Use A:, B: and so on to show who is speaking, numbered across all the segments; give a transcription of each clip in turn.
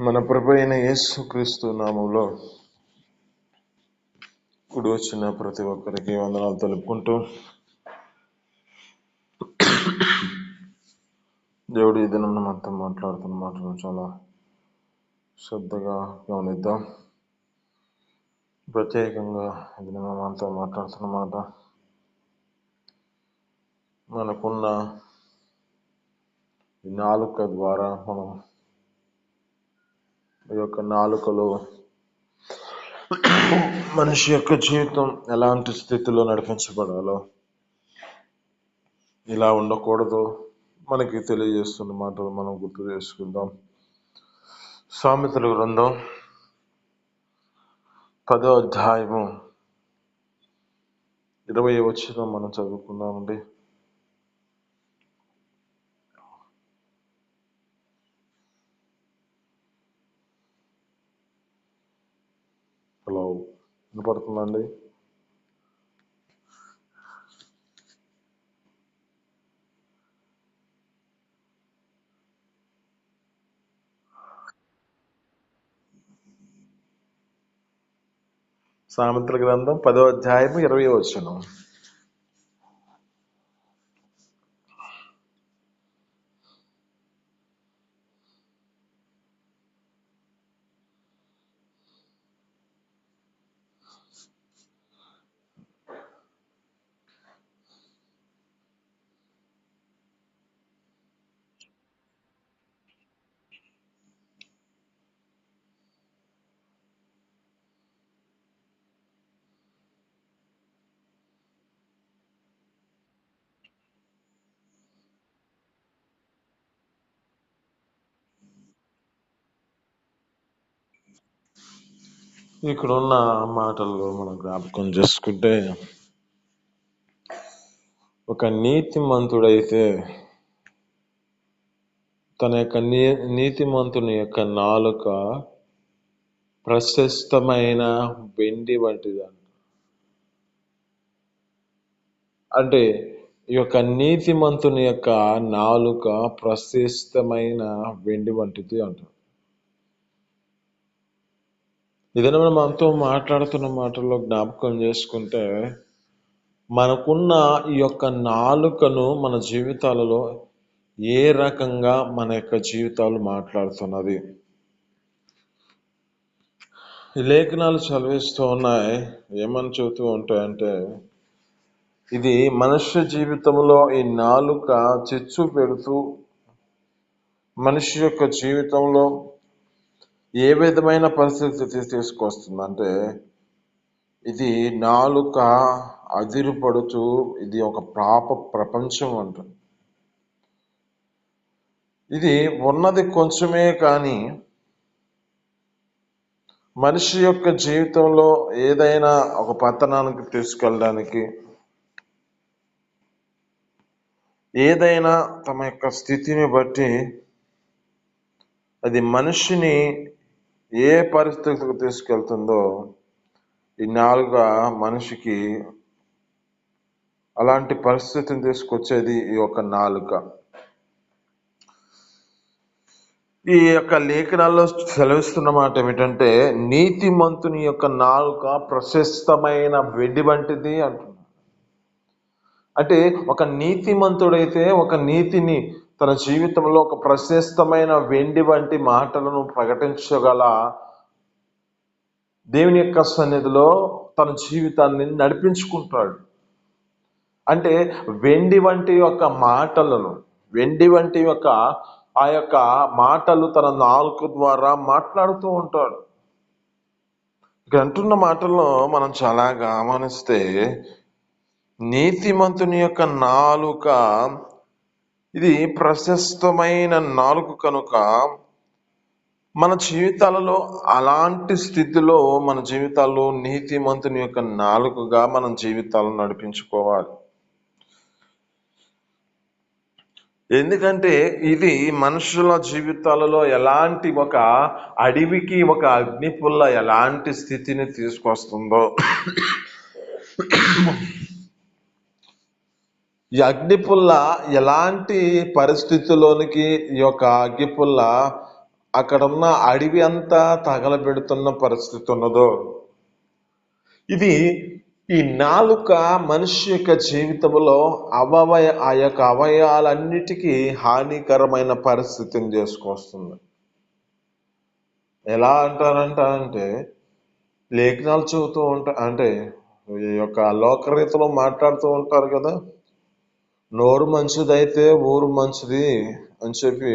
A: మన ప్రభు అయిన యేసుక్రీస్తు నామంలో కూడి వచ్చిన ప్రతి ఒక్కరికి వందనాలు తెలుపుకుంటూ, దేవుడు ఈ దినం మనతో మాట్లాడుతున్న మాటలు చాలా శ్రద్ధగా గమనిద్దాం. ప్రత్యేకంగా ఈ దినం మనతో మాట్లాడుతున్న మాట, మనకున్న ఈ నాలుక ద్వారా మనం ఈ యొక్క నాలుకలో మనిషి యొక్క జీవితం ఎలాంటి స్థితిలో నడిపించబడాలో, ఇలా ఉండకూడదు మనకి తెలియజేస్తున్న మాటలు మనం గుర్తు చేసుకుందాం. సామెతల గ్రంథం 10వ అధ్యాయము 20వ వచనం మనం చదువుకుందామండి. హలో, వినపడుతుందండి? సామెతల గ్రంథం 10వ అధ్యాయము 20వ వచనం. ఇక్కడున్న మాటల్లో మనం జ్ఞాపకం చేసుకుంటే, ఒక నీతిమంతుడైతే తన యొక్క నీతిమంతుని యొక్క నాలుక ప్రశస్తమైన వెండి వంటిది. అంటే ఈ యొక్క నీతిమంతుని యొక్క నాలుక ప్రశస్తమైన వెండి వంటిది అంటారు. ఇదైనా మనం మనతో మాట్లాడుతున్న మాటల్లో జ్ఞాపకం చేసుకుంటే, మనకున్న ఈ యొక్క నాలుకను మన జీవితాలలో ఏ రకంగా మన యొక్క జీవితాలు మాట్లాడుతున్నది. ఈ లేఖనాలు చదివిస్తూ ఉన్నాయి. ఏమని చెబుతూ ఉంటాయంటే, ఇది మనుష్య జీవితంలో ఈ నాలుక చిచ్చు పెడుతూ మనిషి యొక్క జీవితంలో ఏ విధమైన పరిస్థితి తీసుకొస్తుందంటే, ఇది నాలుక అదిరిపడుతూ ఇది ఒక పాప ప్రపంచం అంటుంది. ఇది ఉన్నది కొంచెమే, కానీ మనిషి యొక్క జీవితంలో ఏదైనా ఒక పతనానికి తీసుకెళ్ళడానికి, ఏదైనా తమ యొక్క స్థితిని బట్టి అది మనిషిని ఏ పరిస్థితికి తీసుకెళ్తుందో, ఈ నాలుక మనిషికి అలాంటి పరిస్థితిని తీసుకొచ్చేది ఈ యొక్క నాలుక. ఈ యొక్క లేఖనాల్లో సెలవిస్తున్న మాట ఏమిటంటే, నీతిమంతుని యొక్క నాలుక ప్రశస్తమైన వెండి వంటిది అంటున్నాడు. అంటే ఒక నీతిమంతుడైతే ఒక నీతిని తన జీవితంలో ఒక ప్రశస్తమైన వెండి వంటి మాటలను ప్రకటించగల దేవుని యొక్క సన్నిధిలో తన జీవితాన్ని నడిపించుకుంటాడు. అంటే వెండి వంటి యొక్క మాటలను, వెండి వంటి యొక్క ఆ యొక్క మాటలు తన నాలుక ద్వారా మాట్లాడుతూ ఉంటాడు. ఇక్కడ అంటున్న మాటల్లో మనం చాలా గమనిస్తే, నీతిమంతుని యొక్క నాలుక ఇది ప్రశస్తమైన నాలుక కనుక మన జీవితాలలో అలాంటి స్థితిలో మన జీవితాల్లో నీతిమంతుని యొక్క నాలుకగా మనం జీవితాలను నడిపించుకోవాలి. ఎందుకంటే ఇది మనుషుల జీవితాలలో ఎలాంటి ఒక అడవికి ఒక అగ్నిపుల్ల ఎలాంటి స్థితిని తీసుకొస్తుందో, ఈ అగ్నిపుల్ల ఎలాంటి పరిస్థితుల్లోనికి ఈ యొక్క అగ్నిపుల్ల అక్కడున్న అడవి అంతా తగలబెడుతున్న పరిస్థితి ఉన్నదో, ఇది ఈ నాలుక మనిషి యొక్క జీవితంలో ఆ యొక్క అవయవాలన్నిటికీ హానికరమైన పరిస్థితిని చేసుకొస్తుంది. ఎలా అంటే లేఖనాలు చదువుతూ ఉంటా అంటే ఈ యొక్క లోకరీతిలో మాట్లాడుతూ ఉంటారు కదా, నోరు మంచిదైతే ఊరు మంచిది అని చెప్పి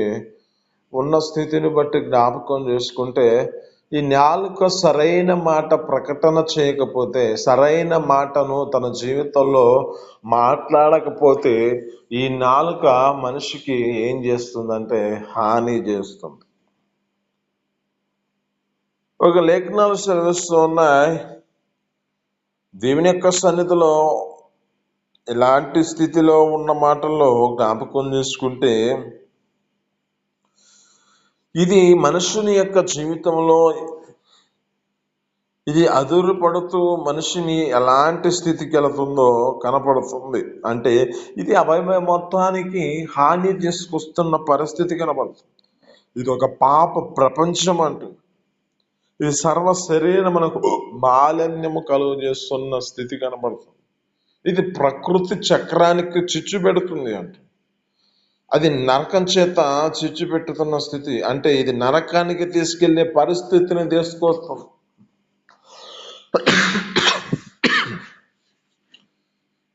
A: ఉన్న స్థితిని బట్టి జ్ఞాపకం చేసుకుంటే, ఈ నాలుక సరైన మాట ప్రకటన చేయకపోతే, సరైన మాటను తన జీవితంలో మాట్లాడకపోతే, ఈ నాలుక మనిషికి ఏం చేస్తుందంటే హాని చేస్తుంది. ఒక లేఖనాలు సెలవిస్తూ ఉన్నాయి, దేవుని యొక్క సన్నిధిలో ఇలాంటి స్థితిలో ఉన్న మాటల్లో జ్ఞాపకం చేసుకుంటే, ఇది మనుషుని యొక్క జీవితంలో ఇది అదురుపడుతూ మనిషిని ఎలాంటి స్థితికి వెళుతుందో కనపడుతుంది. అంటే ఇది అవయవ మొత్తానికి హాని తీసుకొస్తున్న పరిస్థితి కనపడుతుంది. ఇది ఒక పాప ప్రపంచం అంటూ, ఇది సర్వ శరీరమునకు మాలిన్యము కలుగు చేస్తున్న స్థితి కనబడుతుంది. ఇది ప్రకృతి చక్రానికి చిచ్చు పెడుతుంది అంటే, అది నరకం చేత చిచ్చు పెట్టుతున్న స్థితి అంటే, ఇది నరకానికి తీసుకెళ్లే పరిస్థితిని తీసుకొస్తుంది.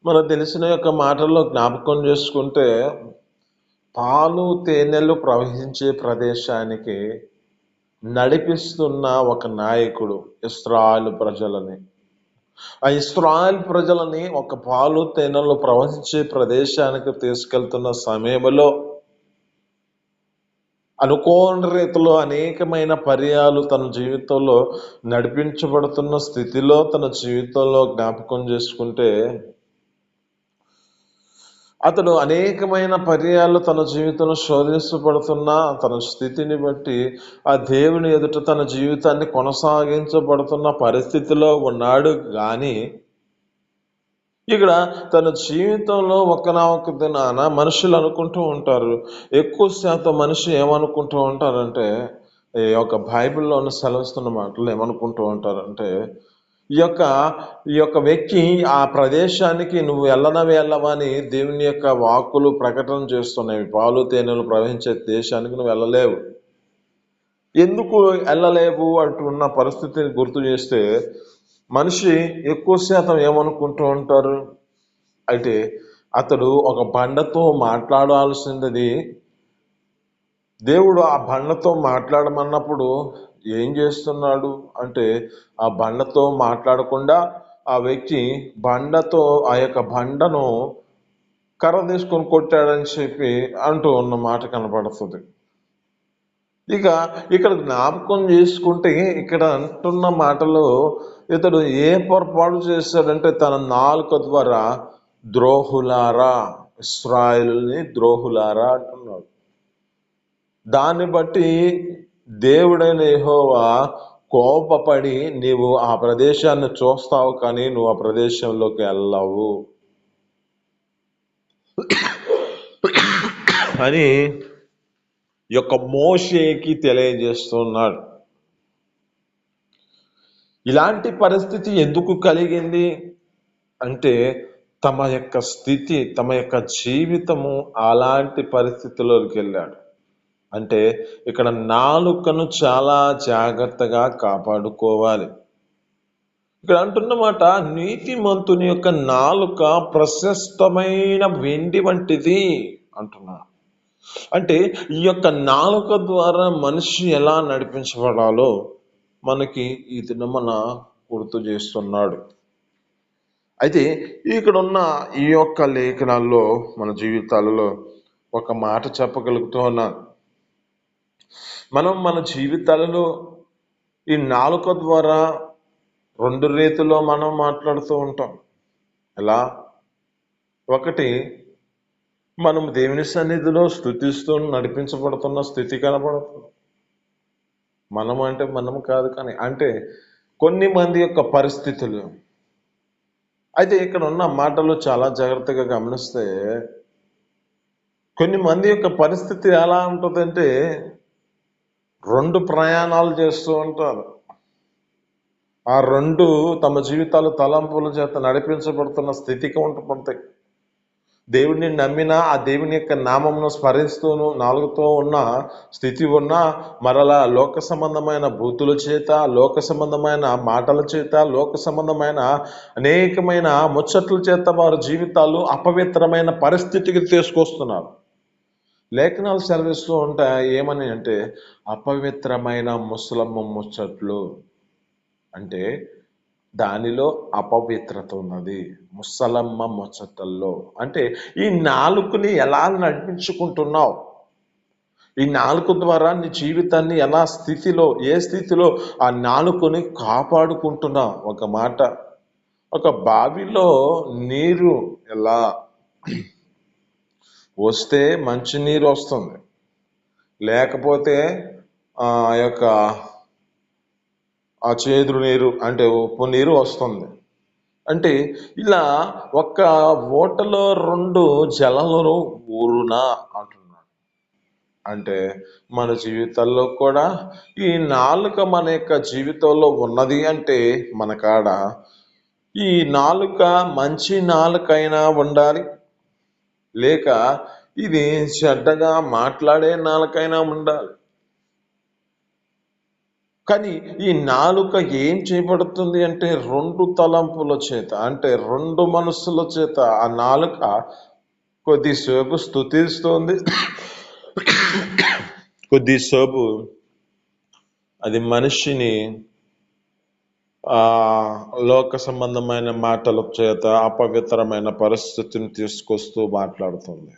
A: మనకు తెలిసిన యొక్క మాటల్లో జ్ఞాపకం చేసుకుంటే, పాలు తేనెలు ప్రవహించే ప్రదేశానికి నడిపిస్తున్న ఒక నాయకుడు ఇశ్రాయేలు ప్రజలని, ఆ ఇశ్రాయేలు ప్రజలని ఒక పాలు తేనెలు ప్రవహించే ప్రదేశానికి తీసుకెళ్తున్న సమయంలో అనుకోని రీతిలో అనేకమైన పర్యాలు తన జీవితంలో నడిపించబడుతున్న స్థితిలో తన జీవితంలో జ్ఞాపకం చేసుకుంటే, అతడు అనేకమైన పర్యాలు తన జీవితంలో శోధించబడుతున్న తన స్థితిని బట్టి ఆ దేవుని ఎదుట తన జీవితాన్ని కొనసాగించబడుతున్న పరిస్థితిలో ఉన్నాడు. కానీ ఇక్కడ తన జీవితంలో ఒకనొక దినాన మనుషులు అనుకుంటూ ఉంటారు, ఎక్కువ శాతం మనిషి ఏమనుకుంటూ ఉంటారంటే, ఈ యొక్క బైబిల్లోని సెలవిస్తున్న మాటలు ఏమనుకుంటూ ఉంటారంటే, ఈ యొక్క వ్యక్తి ఆ ప్రదేశానికి నువ్వు వెళ్ళవా అని దేవుని యొక్క వాక్కులు ప్రకటన చేస్తున్నాయి. పాలు తేనెలు ప్రవహించే దేశానికి నువ్వు వెళ్ళలేవు. ఎందుకు వెళ్ళలేవు అంటున్న పరిస్థితిని గుర్తు చేస్తే, మనిషి ఎక్కువ శాతం ఏమనుకుంటూ ఉంటారు అంటే, అతడు ఒక బండతో మాట్లాడాల్సింది, దేవుడు ఆ బండతో మాట్లాడమన్నప్పుడు ఏం చేస్తున్నాడు అంటే, ఆ బండతో మాట్లాడకుండా ఆ వ్యక్తి బండతో ఆ యొక్క బండను కర్ర తీసుకొని కొట్టాడని చెప్పి అంటూ ఉన్న మాట కనపడుతుంది. ఇక ఇక్కడ జ్ఞాపకం చేసుకుంటే, ఇక్కడ అంటున్న మాటలో ఇతడు ఏ పొరపాటు చేశాడంటే, తన నాలుక ద్వారా ద్రోహులారా, ఇశ్రాయేలుని ద్రోహులారా అంటున్నాడు. దాన్ని బట్టి దేవుడైన యెహోవా కోపపడి, నీవు ఆ ప్రదేశాన్ని చూస్తావు కానీ నువ్వు ఆ ప్రదేశంలోకి వెళ్ళవు అని యొక్క మోషేకి తెలియజేస్తున్నాడు. ఇలాంటి పరిస్థితి ఎందుకు కలిగింది అంటే, తమ యొక్క స్థితి, తమ యొక్క జీవితము అలాంటి పరిస్థితిలోకి వెళ్ళాడు. అంటే ఇక్కడ నాలుకను చాలా జాగ్రత్తగా కాపాడుకోవాలి. ఇక్కడ అంటున్నమాట, నీతిమంతుని యొక్క నాలుక ప్రశస్తమైన వెండి వంటిది అంటున్నాడు. అంటే ఈ యొక్క నాలుక ద్వారా మనిషి ఎలా నడిపించబడాలో మనకి ఈ దినమున గుర్తు చేస్తున్నాడు. అయితే ఇక్కడ ఉన్న ఈ యొక్క లేఖనాల్లో మన జీవితాలలో ఒక మాట చెప్పగలుగుతూ ఉన్నాను. మనం మన జీవితాలలో ఈ నాలుక ద్వారా రెండు రీతిలో మనం మాట్లాడుతూ ఉంటాం. ఎలా? ఒకటి, మనం దేవుని సన్నిధిలో స్తుతిస్తూ నడిపించబడుతున్న స్థితి కనబడుతుంది. మనము అంటే మనము కాదు, కానీ అంటే కొన్ని మంది యొక్క పరిస్థితులు. అయితే ఇక్కడ ఉన్న మాటలు చాలా జాగ్రత్తగా గమనిస్తే, కొన్ని మంది యొక్క పరిస్థితి ఎలా ఉంటుందంటే, రెండు ప్రయాణాలు చేస్తూ ఉంటారు. ఆ రెండు తమ జీవితాలు తలంపుల చేత నడిపించబడుతున్న స్థితికి ఉంటపడతాయి. దేవుడిని నమ్మినా ఆ దేవుని యొక్క నామమును స్మరిస్తూను నాలుగుతో ఉన్న స్థితి ఉన్నా మరలా లోక సంబంధమైన బూతుల చేత, లోక సంబంధమైన మాటల చేత, లోక సంబంధమైన అనేకమైన ముచ్చట్ల చేత వారి జీవితాలు అపవిత్రమైన పరిస్థితికి తీసుకొస్తున్నారు. లేఖనాలు సెలవిస్తూ ఉంటాయి ఏమని అంటే, అపవిత్రమైన ముసలమ్మ ముచ్చట్లు అంటే దానిలో అపవిత్రత ఉన్నది. ముసలమ్మ ముచ్చటల్లో అంటే ఈ నాలుకని ఎలా నడిపించుకుంటున్నావు? ఈ నాలుక ద్వారా నీ జీవితాన్ని ఎలా ఏ స్థితిలో ఆ నాలుకని కాపాడుకుంటున్నావు? ఒక మాట, ఒక బావిలో నీరు ఎలా వస్తే మంచి నీరు వస్తుంది, లేకపోతే ఆ యొక్క ఆ చేదు నీరు అంటే ఉప్పు నీరు వస్తుంది. అంటే ఇలా ఒక్క ఓటలో రెండు జలాలు ఊరునా అంటున్నాడు. అంటే మన జీవితాల్లో కూడా ఈ నాలుక మన యొక్క జీవితంలో ఉన్నది అంటే మన కాడ ఈ నాలుక మంచి నాలుకైనా ఉండాలి, లేక ఇది చెడ్డగా మాట్లాడే నాలుకైనా ఉండాలి. కానీ ఈ నాలుక ఏం చేయబడుతుంది అంటే రెండు తలంపుల చేత, అంటే రెండు మనస్సుల చేత ఆ నాలుక కొద్దిసేపు స్తుతిస్తుంది, కొద్దిసేపు అది మనిషిని ఆ లోక సంబంధమైన మాటల చేత అపవిత్రమైన పరిస్థితిని తీసుకొస్తూ మాట్లాడుతుంది.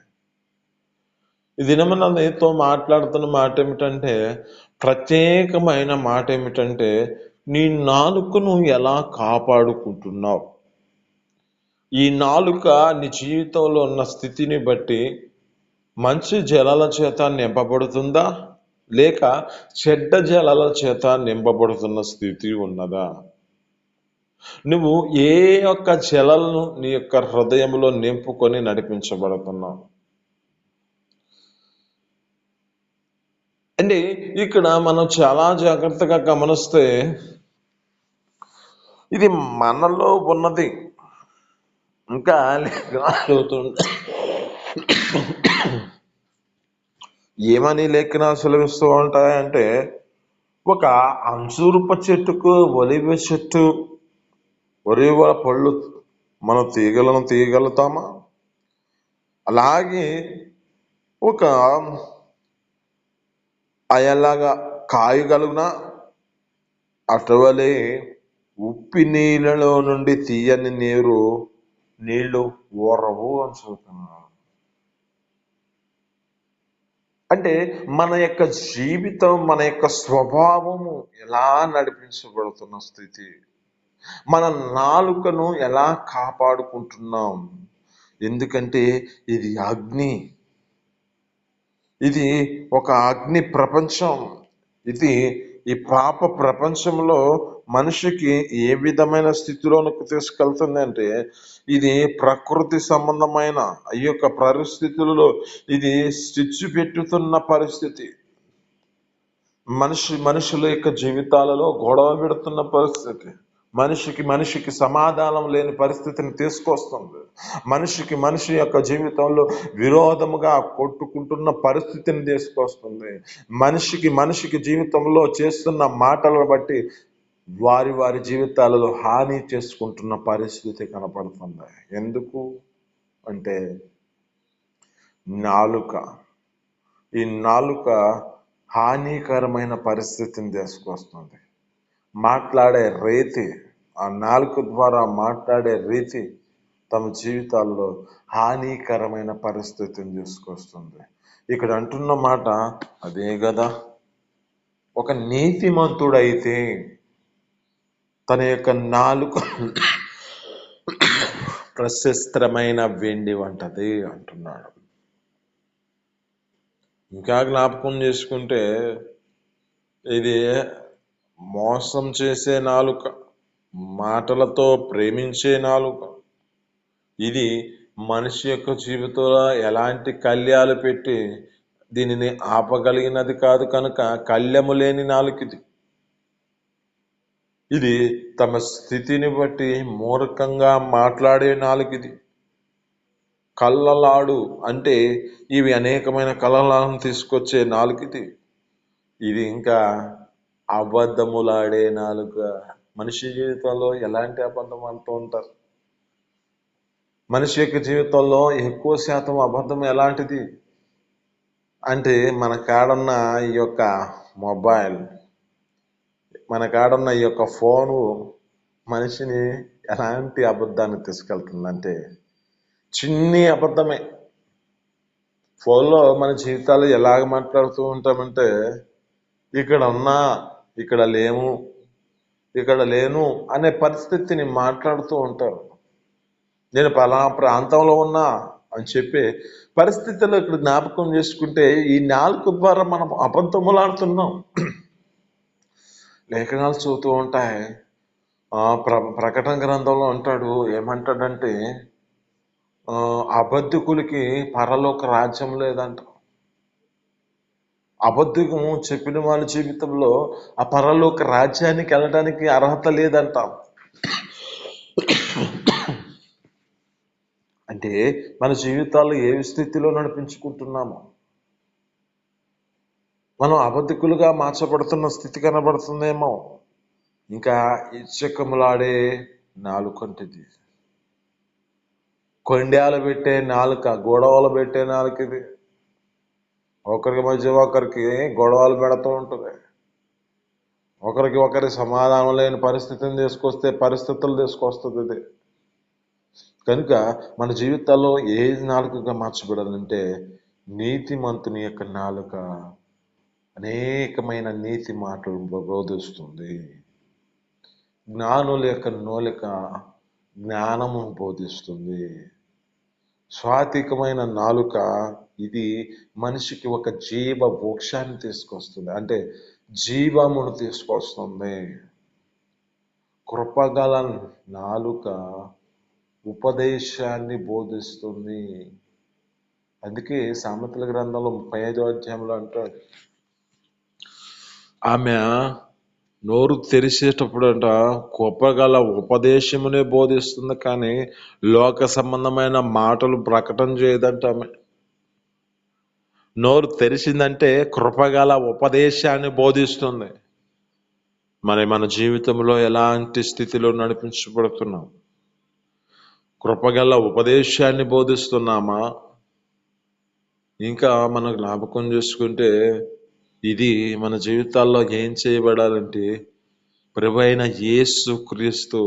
A: ఈ దినమున నీతో మాట్లాడుతున్న మాట ఏమిటంటే, ప్రత్యేకమైన మాట ఏమిటంటే, నీ నాలుకను ఎలా కాపాడుకుంటున్నావు? ఈ నాలుక నీ జీవితంలో ఉన్న స్థితిని బట్టి మంచి జలాల చేత నింపబడుతుందా, లేక చెడ్డ జలాల చేత నింపబడుతున్న స్థితి ఉన్నదా? నువ్వు ఏ యొక్క జలాలను నీ యొక్క హృదయంలో నింపుకొని నడిపించబడుతున్నావు? అంటే ఇక్కడ మనం చాలా జాగ్రత్తగా గమనిస్తే ఇది మనలో ఉన్నది. ఇంకా లేఖనాలు ఏమని లేఖనాలు సెలవిస్తూ ఉంటాయంటే, ఒక అంజూరప చెట్టుకు ఒలివ చెట్టు ఒలివ పళ్ళు మనం తీయగలుగుతామా? అలాగే ఒక అయలాగా కాయగలుగునా? అటువలే ఉప్పి నీళ్ళలో నుండి తీయని నీళ్లు ఊరవు అని చెబుతున్నారు. అంటే మన యొక్క జీవితం, మన యొక్క స్వభావము ఎలా నడిపించబడుతున్న స్థితి, మన నాలుకను ఎలా కాపాడుకుంటున్నాం? ఎందుకంటే ఇది అగ్ని, ఇది ఒక అగ్ని ప్రపంచం. ఇది ఈ పాప ప్రపంచంలో మనిషికి ఏ విధమైన స్థితిలోనికి తీసుకెళ్తుంది అంటే, ఇది ప్రకృతి సంబంధమైన ఈ యొక్క పరిస్థితులలో ఇది స్టిచ్ పెట్టుతున్న పరిస్థితి. మనుషుల యొక్క జీవితాలలో గొడవ పెడుతున్న పరిస్థితి, మనిషికి సమాధానం లేని పరిస్థితిని తీసుకొస్తుంది. మనిషి యొక్క జీవితంలో విరోధముగా కొట్టుకుంటున్న పరిస్థితిని తీసుకొస్తుంది. మనిషికి జీవితంలో చేస్తున్న మాటలను బట్టి వారి జీవితాలలో హాని చేసుకుంటున్న పరిస్థితి కనపడుతుంది. ఎందుకు అంటే నాలుక, ఈ నాలుక హానికరమైన పరిస్థితిని తీసుకొస్తుంది. మాట్లాడే రీతి, ఆ నాలుక ద్వారా మాట్లాడే రీతి తమ జీవితాల్లో హానికరమైన పరిస్థితిని తీసుకొస్తుంది. ఇక్కడ అంటున్న మాట అదే కదా. ఒక నీతిమంతుడైతే తన యొక్క నాలుక ప్రశస్త్రమైన వెండి వంటది అంటున్నాడు. ఇంకా జ్ఞాపకం చేసుకుంటే ఇది మోసం చేసే నాలుక, మాటలతో ప్రేమించే నాలుక, ఇది మనిషి యొక్క జీవితంలో ఎలాంటి కళ్యాలు పెట్టి దీనిని ఆపగలిగినది కాదు కనుక కళ్ళెము లేని నాలుకిది. ఇది తమ స్థితిని బట్టి మూర్ఖంగా మాట్లాడే నాలుకిది. కళ్ళలాడు అంటే ఇవి అనేకమైన కళలను తీసుకొచ్చే నాలుకిది. ఇది ఇంకా అబద్ధములాడే నాలుక. మనిషి జీవితంలో ఎలాంటి అబద్ధం అంటూ ఉంటారు? మనిషి యొక్క జీవితంలో ఎక్కువ శాతం అబద్ధం ఎలాంటిది అంటే మన కాడున్న ఈ యొక్క మొబైల్, మన కాడున్న ఈ యొక్క ఫోను మనిషిని ఎలాంటి అబద్ధాన్ని తీసుకెళ్తుందంటే చిన్ని అబద్ధమే. ఫోన్లో మన జీవితాలు ఎలాగ మాట్లాడుతూ ఉంటామంటే ఇక్కడ ఉన్నా, ఇక్కడ లేము, ఇక్కడ లేను అనే పరిస్థితిని మాట్లాడుతూ ఉంటారు. నేను పలానా ప్రాంతంలో ఉన్నా అని చెప్పి పరిస్థితుల్లో ఇక్కడ జ్ఞాపకం చేసుకుంటే ఈ నాలుక ద్వారా మనం అబద్ధములాడుతున్నాం. లేఖనాలు చదువుతూ ఉంటాయి. ప్రకటన గ్రంథంలో అంటాడు, ఏమంటాడంటే అబద్ధికులకి పరలోక రాజ్యం లేదంట. అబద్ధం చెప్పిన వాళ్ళ జీవితంలో ఆ పరలోక రాజ్యానికి వెళ్ళడానికి అర్హత లేదంట. అంటే మన జీవితాల్లో ఏ స్థితిలో నడిపించుకుంటున్నామో, మనం అబద్ధికులుగా మార్చబడుతున్న స్థితి కనబడుతుందేమో. ఇంకా ఇచ్చకములాడే నాలుకంటిది, కొండాలు పెట్టే నాలుక, గొడవలు పెట్టే నాలుకది. ఒకరికి మధ్య ఒకరికి గొడవలు పెడుతూ ఉంటుంది. ఒకరికి సమాధానం లేని పరిస్థితులు తీసుకొస్తుంది ఇది. కనుక మన జీవితాల్లో ఏ నాలుకగా మార్చబడాలంటే నీతిమంతుని యొక్క నాలుక అనేకమైన నీతి మాటలు బోధిస్తుంది. జ్ఞానుల యొక్క నోలిక జ్ఞానము బోధిస్తుంది. స్వాతికమైన నాలుక ఇది మనిషికి ఒక జీవ మోక్షాన్ని తీసుకొస్తుంది, అంటే జీవమును తీసుకొస్తుంది. కృపగల నాలుక ఉపదేశాన్ని బోధిస్తుంది. అందుకే సామెతల గ్రంథంలో 35వ అధ్యాయంలో అంటాడు, ఆమె నోరు తెరిచేటప్పుడు అంట కృపగల ఉపదేశమునే బోధిస్తుంది, కానీ లోక సంబంధమైన మాటలు ప్రకటన చేయదంట. ఆమె నోరు తెరిచిందంటే కృపగల ఉపదేశాన్ని బోధిస్తుంది. మరి మన జీవితంలో ఎలాంటి స్థితిలో నడిపించబడుతున్నాం? కృపగల ఉపదేశాన్ని బోధిస్తున్నామా? ఇంకా మనం జ్ఞాపకం చేసుకుంటే ఇది మన జీవితాల్లో ఏం చేయబడాలంటే ప్రభువైన యేసు క్రీస్తు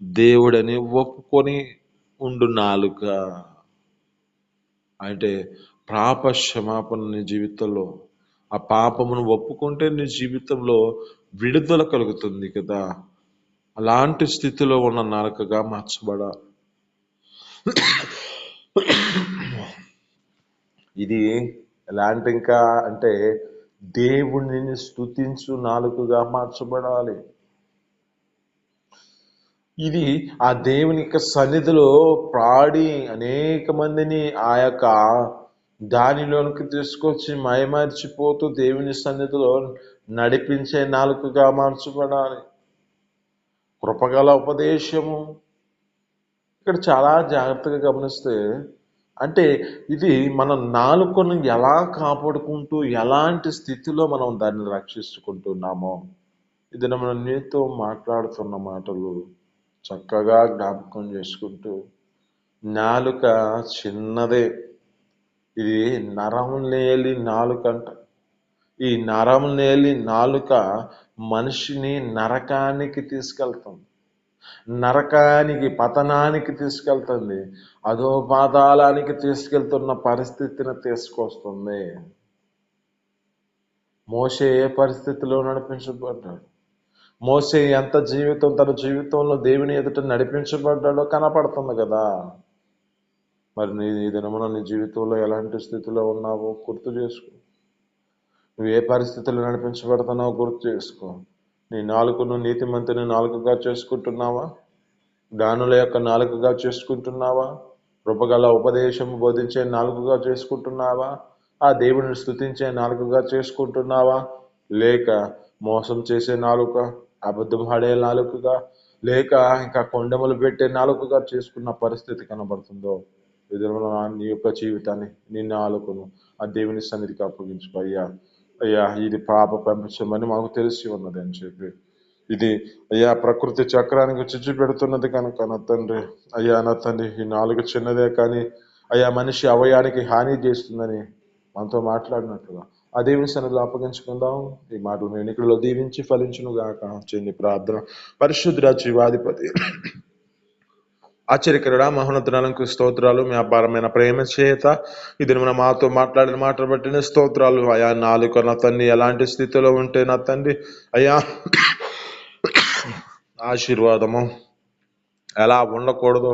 A: దేవుడని ఒప్పుకొని ఉండు నాలుక. అంటే పాప క్షమాపణ నీ జీవితంలో, ఆ పాపమును ఒప్పుకుంటే నీ జీవితంలో విడుదల కలుగుతుంది కదా. అలాంటి స్థితిలో ఉన్న నాలుకగా మార్చబడాలి. ఇది ఎలాంటి ఇంకా అంటే దేవుణ్ణి స్తుతించు నాలుకగా మార్చబడాలి. ఇది ఆ దేవుని యొక్క సన్నిధిలో పాడి అనేక మందిని ఆ యొక్క దానిలోనికి తీసుకొచ్చి మైమర్చిపోతూ దేవుని సన్నిధిలో నడిపించే నాలుకగా మార్చబడాలి. కృపగల ఉపదేశము ఇక్కడ చాలా జాగ్రత్తగా గమనిస్తే, అంటే ఇది మన నాలుకను ఎలా కాపాడుకుంటూ ఎలాంటి స్థితిలో మనం దాన్ని రక్షించుకుంటున్నామో, ఇది మనం నీతో మాట్లాడుతున్న మాటలు చక్కగా జ్ఞాపకం చేసుకుంటూ, నాలుక చిన్నదే, ఇది నరం నేలి నాలుక అంట. ఈ నరం నేలి నాలుక మనిషిని నరకానికి తీసుకెళ్తుంది, నరకానికి పతనానికి తీసుకెళ్తుంది, అదో పాతాళానికి తీసుకెళ్తున్న పరిస్థితిని తీసుకొస్తుంది. మోషే ఏ పరిస్థితిలో నడిపించబడ్డాడు? మోసే ఎంత తన జీవితంలో దేవుని ఎదుట నడిపించబడ్డాడో కనపడుతుంది కదా. మరి నీ దినమున నీ జీవితంలో ఎలాంటి స్థితిలో ఉన్నావో గుర్తు చేసుకో. నువ్వు ఏ పరిస్థితుల్లో నడిపించబడుతున్నావో గుర్తు చేసుకో. నీ నాలుకను నీతిమంతుని నాలుకగా చేసుకుంటున్నావా? జ్ఞానుల యొక్క నాలుకగా చేసుకుంటున్నావా? కృపగల ఉపదేశం బోధించే నాలుకగా చేసుకుంటున్నావా? ఆ దేవుడిని స్తుతించే నాలుకగా చేసుకుంటున్నావా, లేక మోసం చేసే నాలుక, అబద్ధం ఆడే నాలుకగా, లేక ఇంకా కొండములు పెట్టే నాలుకగా చేసుకున్న పరిస్థితి కనబడుతుందో, ఎదురుగా నీ యొక్క జీవితాన్ని, నీ నాలుకను ఆ దేవుని సన్నిధికి అప్పగించుకో. అయ్యా అయ్యా ఇది పాప పంపించమని మాకు తెలిసి ఉన్నది అని చెప్పి, ఇది అయ్యా ప్రకృతి చక్రానికి చిచ్చు పెడుతున్నది కనుక నా తండ్రి, అయ్యా నా తండ్రి ఈ నాలుగు చిన్నదే కానీ అయ్యా మనిషి అవయానికి హాని చేస్తుందని మనతో మాట్లాడినట్లుగా ఆ దేవుని సన్నిధిలో అప్పగించుకుందాం. ఈ మాటలు మేము ఎన్నికల్లో దీవించి ఫలించును గాక. చేయండి ప్రార్థన. పరిశుద్ధుడ జీవాధిపతి, ఆశ్చర్యకరుడా, మహోన్నతులకు స్తోత్రాలు. మీ అపారమైన ప్రేమ చేత ఇది మన మాతో మాట్లాడిన మాటలు బట్టిన స్తోత్రాలు. అయా నాలుక నా తండ్రి ఎలాంటి స్థితిలో ఉంటే నా తండ్రి అయ్యా ఆశీర్వాదము ఎలా ఉండకూడదు,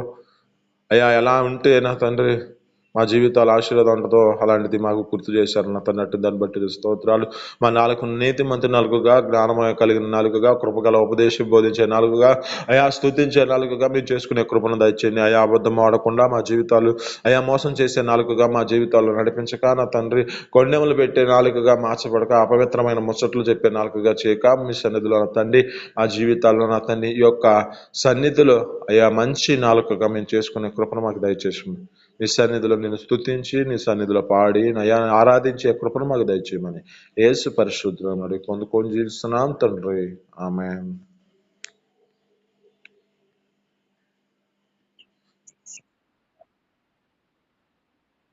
A: అయ్యా ఎలా ఉంటే నా తండ్రి మా జీవితాలు ఆశీర్వాదం ఉంటుందో అలాంటిది మాకు గుర్తు చేశారు నా తండ్రి. దాన్ని బట్టి స్తోత్రాలు. మా నాలుగు నీతిమంతి నాలుగుగా, జ్ఞానమయ కలిగిన నాలుగుగా, కృపగల ఉపదేశం బోధించే నాలుగుగా, అయా స్తుతించే నాలుగుగా మీరు చేసుకునే కృపను దయచేయండి. అయా అబద్ధం ఆడకుండా మా జీవితాలు, అయా మోసం చేసే నాలుగుగా మా జీవితాల్లో నడిపించక నా తండ్రి, కొండెములు పెట్టే నాలుగుగా మార్చబడక, అపవిత్రమైన ముచ్చట్లు చెప్పే నాలుగుగా చేయక, మీ సన్నిధిలో నా తండ్రి ఆ జీవితాల్లో నా తండ్రి ఈ యొక్క సన్నిధిలో అయా మంచి నాలుకగా మేము చేసుకునే కృపను మాకు దయచేసింది. నీ సన్నిధిలో నేను స్తుతించి, నీ సన్నిధిలో పాడి నయా ఆరాధించే కృపను మాకు దయచేయమని యేసు పరిశుద్ధ పొందుకొని జీవిస్తున్నాం తండ్రి. ఆమేన్.